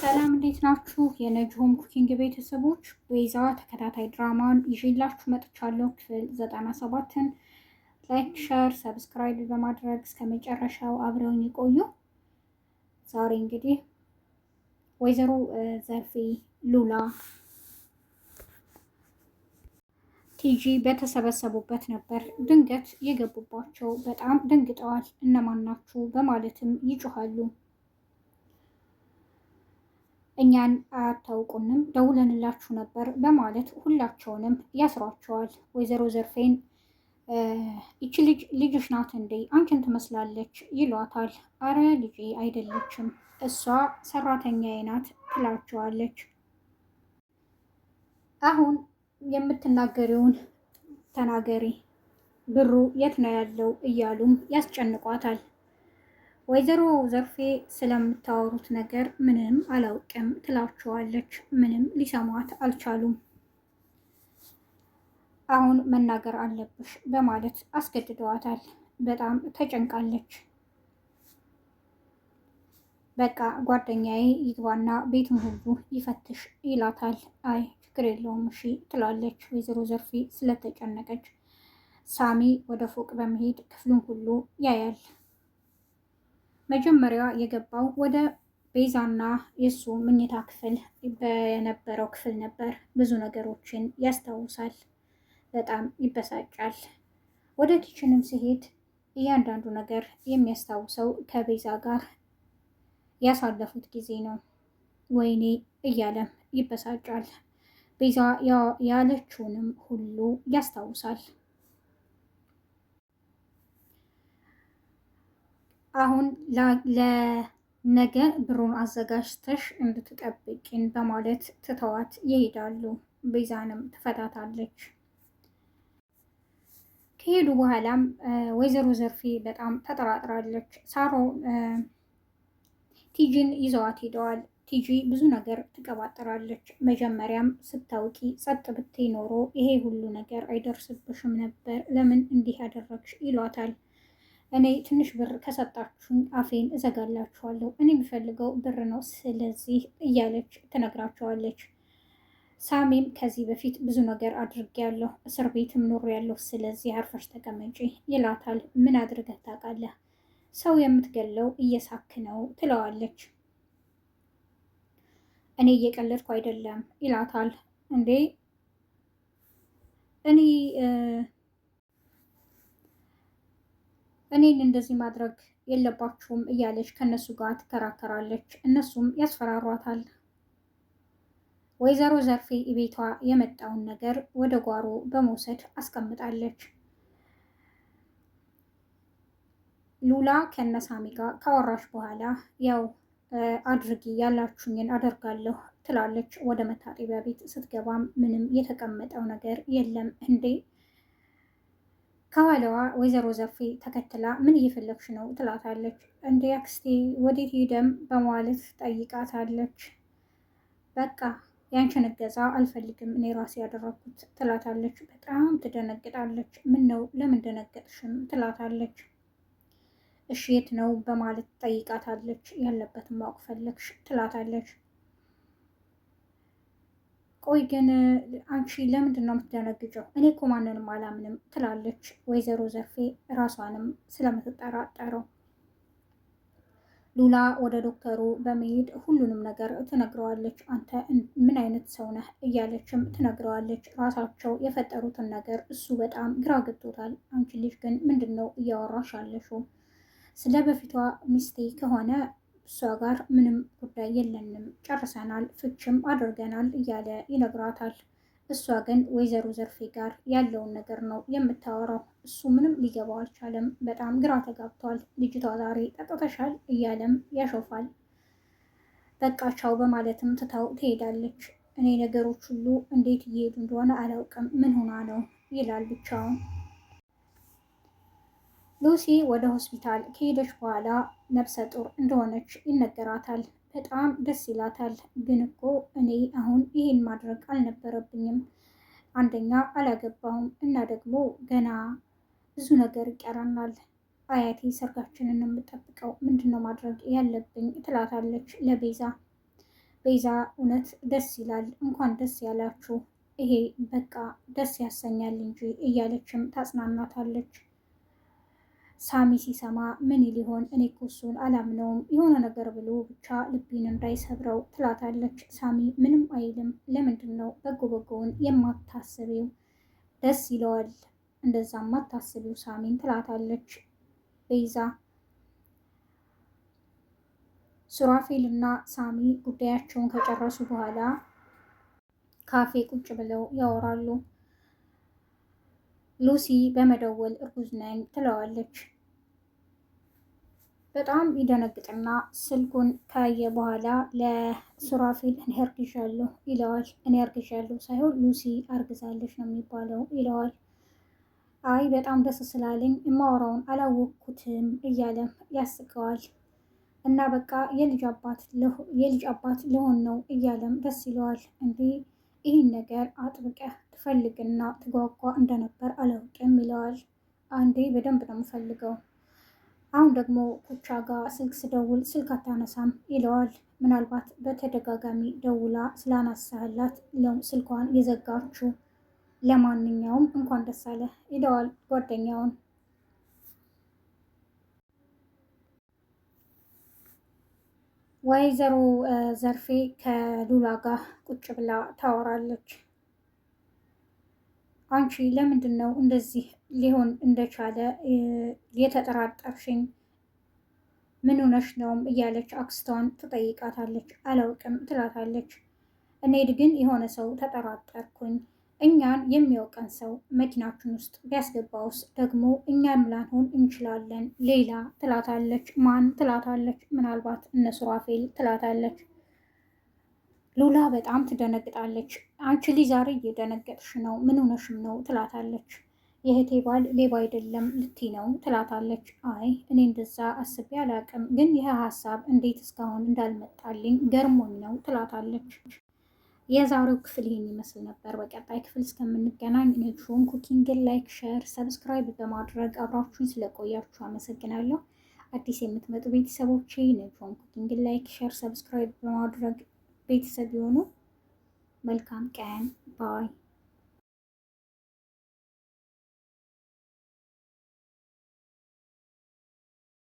ሰላም እንዴት ናችሁ? የነጅሆም ኩኪንግ ቤተሰቦች ቤዛ ተከታታይ ድራማን ይዤላችሁ መጥቻለሁ። ክፍል 97ን ላይክ፣ ሸር፣ ሰብስክራይብ በማድረግ እስከ መጨረሻው አብረውን ይቆዩ። ዛሬ እንግዲህ ወይዘሮ ዘርፌ፣ ሉላ፣ ቲጂ በተሰበሰቡበት ነበር ድንገት የገቡባቸው። በጣም ደንግጠዋል። እነማን ናችሁ በማለትም ይጮሃሉ። እኛን አታውቁንም፣ ደውለንላችሁ ነበር በማለት ሁላቸውንም ያስሯቸዋል። ወይዘሮ ዘርፌን ይቺ ልጅሽ ናት እንዴ? አንቺን ትመስላለች ይሏታል። አረ ልጄ አይደለችም፣ እሷ ሰራተኛዬ ናት ትላቸዋለች። አሁን የምትናገሪውን ተናገሪ፣ ብሩ የት ነው ያለው እያሉም ያስጨንቋታል። ወይዘሮ ዘርፌ ስለምታወሩት ነገር ምንም አላውቅም ትላቸዋለች። ምንም ሊሰሟት አልቻሉም። አሁን መናገር አለብሽ በማለት አስገድደዋታል። በጣም ተጨንቃለች። በቃ ጓደኛዬ ይግባና ቤቱን ሁሉ ይፈትሽ ይላታል። አይ ችግር የለውም እሺ ትላለች ወይዘሮ ዘርፌ ስለተጨነቀች። ሳሚ ወደ ፎቅ በመሄድ ክፍሉን ሁሉ ያያል። መጀመሪያ የገባው ወደ ቤዛና የእሱ መኝታ ክፍል በነበረው ክፍል ነበር። ብዙ ነገሮችን ያስታውሳል። በጣም ይበሳጫል። ወደ ኪችንም ሲሄድ እያንዳንዱ ነገር የሚያስታውሰው ከቤዛ ጋር ያሳለፉት ጊዜ ነው። ወይኔ እያለም ይበሳጫል። ቤዛ ያለችውንም ሁሉ ያስታውሳል። አሁን ለነገ ብሩን አዘጋጅተሽ እንድትጠብቂን በማለት ትተዋት ይሄዳሉ። ቤዛንም ትፈታታለች። ከሄዱ በኋላም ወይዘሮ ዘርፌ በጣም ተጠራጥራለች። ሳሮን ቲጂን ይዘዋት ሄደዋል። ቲጂ ብዙ ነገር ትቀባጥራለች። መጀመሪያም ስታውቂ ጸጥ ብትይ ኖሮ ይሄ ሁሉ ነገር አይደርስብሽም ነበር፣ ለምን እንዲህ ያደረግሽ ይሏታል። እኔ ትንሽ ብር ከሰጣችሁኝ አፌን እዘጋላችኋለሁ፣ እኔ የሚፈልገው ብር ነው፣ ስለዚህ እያለች ትነግራቸዋለች። ሳሚም ከዚህ በፊት ብዙ ነገር አድርጌያለሁ፣ እስር ቤትም ኖሬያለሁ፣ ስለዚህ አርፈሽ ተቀመጪ ይላታል። ምን አድርገህ ታውቃለህ? ሰው የምትገለው እየሳክ ነው ትለዋለች። እኔ እየቀለድኩ አይደለም ይላታል። እንዴ እኔን እንደዚህ ማድረግ የለባችሁም እያለች ከነሱ ጋር ትከራከራለች። እነሱም ያስፈራሯታል። ወይዘሮ ዘርፌ ቤቷ የመጣውን ነገር ወደ ጓሮ በመውሰድ አስቀምጣለች። ሉላ ከነሳሚ ጋር ካወራሽ በኋላ ያው አድርጊ ያላችሁኝን አደርጋለሁ ትላለች። ወደ መታጠቢያ ቤት ስትገባም ምንም የተቀመጠው ነገር የለም። እንዴ ከኋላዋ ወይዘሮ ዘርፌ ተከትላ ምን እየፈለግሽ ነው ትላታለች። እንዴ አክስቴ ወዴት ሄደም በማለት ጠይቃታለች። በቃ ያንቺን እገዛ አልፈልግም እኔ ራሴ ያደረኩት ትላታለች። በጣም ትደነግጣለች። ምን ነው ለምን ደነገጥሽም ትላታለች። እሺ የት ነው በማለት ጠይቃታለች። ያለበትን ማወቅ ፈለግሽ ትላታለች። ቆይ ግን አንቺ ለምንድን ነው የምትደነግጨው? እኔ እኮ ማንንም አላምንም ትላለች ወይዘሮ ዘርፌ ራሷንም ስለምትጠራጠረው። ሉላ ወደ ዶክተሩ በመሄድ ሁሉንም ነገር ትነግረዋለች። አንተ ምን አይነት ሰው ነህ እያለችም ትነግረዋለች። ራሳቸው የፈጠሩትን ነገር እሱ በጣም ግራ ገብቶታል። አንቺ ልጅ ግን ምንድን ነው እያወራሽ ያለሽው? ስለ በፊቷ ሚስቴ ከሆነ እሷ ጋር ምንም ጉዳይ የለንም፣ ጨርሰናል፣ ፍችም አድርገናል እያለ ይነግራታል። እሷ ግን ወይዘሮ ዘርፌ ጋር ያለውን ነገር ነው የምታወራው። እሱ ምንም ሊገባው አልቻለም። በጣም ግራ ተጋብቷል። ልጅቷ ዛሬ ጠጥተሻል እያለም ያሾፋል። በቃ ቻው በማለትም ትታው ትሄዳለች። እኔ ነገሮች ሁሉ እንዴት እየሄዱ እንደሆነ አላውቅም፣ ምን ሆና ነው ይላል ብቻውን። ሉሲ ወደ ሆስፒታል ከሄደች በኋላ ነፍሰ ጡር እንደሆነች ይነገራታል። በጣም ደስ ይላታል። ግን እኮ እኔ አሁን ይሄን ማድረግ አልነበረብኝም። አንደኛ አላገባሁም እና ደግሞ ገና ብዙ ነገር ይቀረናል። አያቴ ሰርጋችንን የምጠብቀው ምንድነው ማድረግ ያለብኝ ትላታለች ለቤዛ። ቤዛ እውነት ደስ ይላል፣ እንኳን ደስ ያላችሁ፣ ይሄ በቃ ደስ ያሰኛል እንጂ እያለችም ታጽናናታለች። ሳሚ ሲሰማ ምን ሊሆን እኔ እኮ እሱን አላምነውም የሆነ ነገር ብሎ ብቻ ልቤን እንዳይሰብረው ትላታለች። ሳሚ ምንም አይልም። ለምንድን ነው በጎ በጎውን የማታስቢው? ደስ ይለዋል እንደዛ የማታስቢው ሳሚን ትላታለች ቤዛ። ሱራፌል እና ሳሚ ጉዳያቸውን ከጨረሱ በኋላ ካፌ ቁጭ ብለው ያወራሉ። ሉሲ በመደወል እርጉዝ ነኝ ትለዋለች። በጣም ይደነግጥና ስልኩን ካየ በኋላ ለሱራፌል እኔ አርግዣለሁ ይለዋል። እኔ አርግዣለሁ ሳይሆን ሉሲ አርግዛለች ነው የሚባለው ይለዋል። አይ በጣም ደስ ስላለኝ የማወራውን አላወቅኩትም እያለም ያስቀዋል። እና በቃ የልጅ አባት ልሆን ነው እያለም ደስ ይለዋል። እንዲህ ይህን ነገር አጥብቀህ ትፈልግና ትጓጓ እንደነበር አላውቅም ይለዋል። አንዴ በደንብ ነው የምፈልገው። አሁን ደግሞ ኩቻ ጋር ስልክ ስደውል ስልክ አታነሳም ይለዋል። ምናልባት በተደጋጋሚ ደውላ ስላነሳህላት ስልኳን የዘጋችው። ለማንኛውም እንኳን ደስ አለህ ይለዋል ጓደኛውን። ወይዘሮ ዘርፌ ከሉላ ጋር ቁጭ ብላ ታወራለች። አንቺ ለምንድን ነው እንደዚህ ሊሆን እንደቻለ የተጠራጠርሽኝ? ምን ሆነሽ ነውም እያለች አክስቷን ትጠይቃታለች። አላውቅም ትላታለች። እኔ ግን የሆነ ሰው ተጠራጠርኩኝ። እኛን የሚያውቀን ሰው መኪናችን ውስጥ ቢያስገባውስ ደግሞ እኛም ላንሆን እንችላለን ሌላ ትላታለች። ማን ትላታለች። ምናልባት እነ ሱራፌል ትላታለች። ሉላ በጣም ትደነግጣለች። አንቺ ልጅ ዛሬ እየደነገጥሽ ነው፣ ምን ሆነሽም ነው ትላታለች። የእህቴ ባል ሌባ አይደለም ልትይ ነው ትላታለች። አይ እኔ እንደዛ አስቤ አላቅም፣ ግን ይህ ሀሳብ እንዴት እስካሁን እንዳልመጣልኝ ገርሞኝ ነው ትላታለች። የዛሬው ክፍል ይህን ይመስል ነበር። በቀጣይ ክፍል እስከምንገናኝ ኔክሾን ኩኪንግን ላይክ፣ ሼር፣ ሰብስክራይብ በማድረግ አብራችሁን ስለቆያችሁ አመሰግናለሁ። አዲስ የምትመጡ ቤተሰቦቼ ኔክሾን ኩኪንግን ላይክ፣ ሼር፣ ሰብስክራይብ በማድረግ ቤተሰብ የሆኑ መልካም ቀን ባይ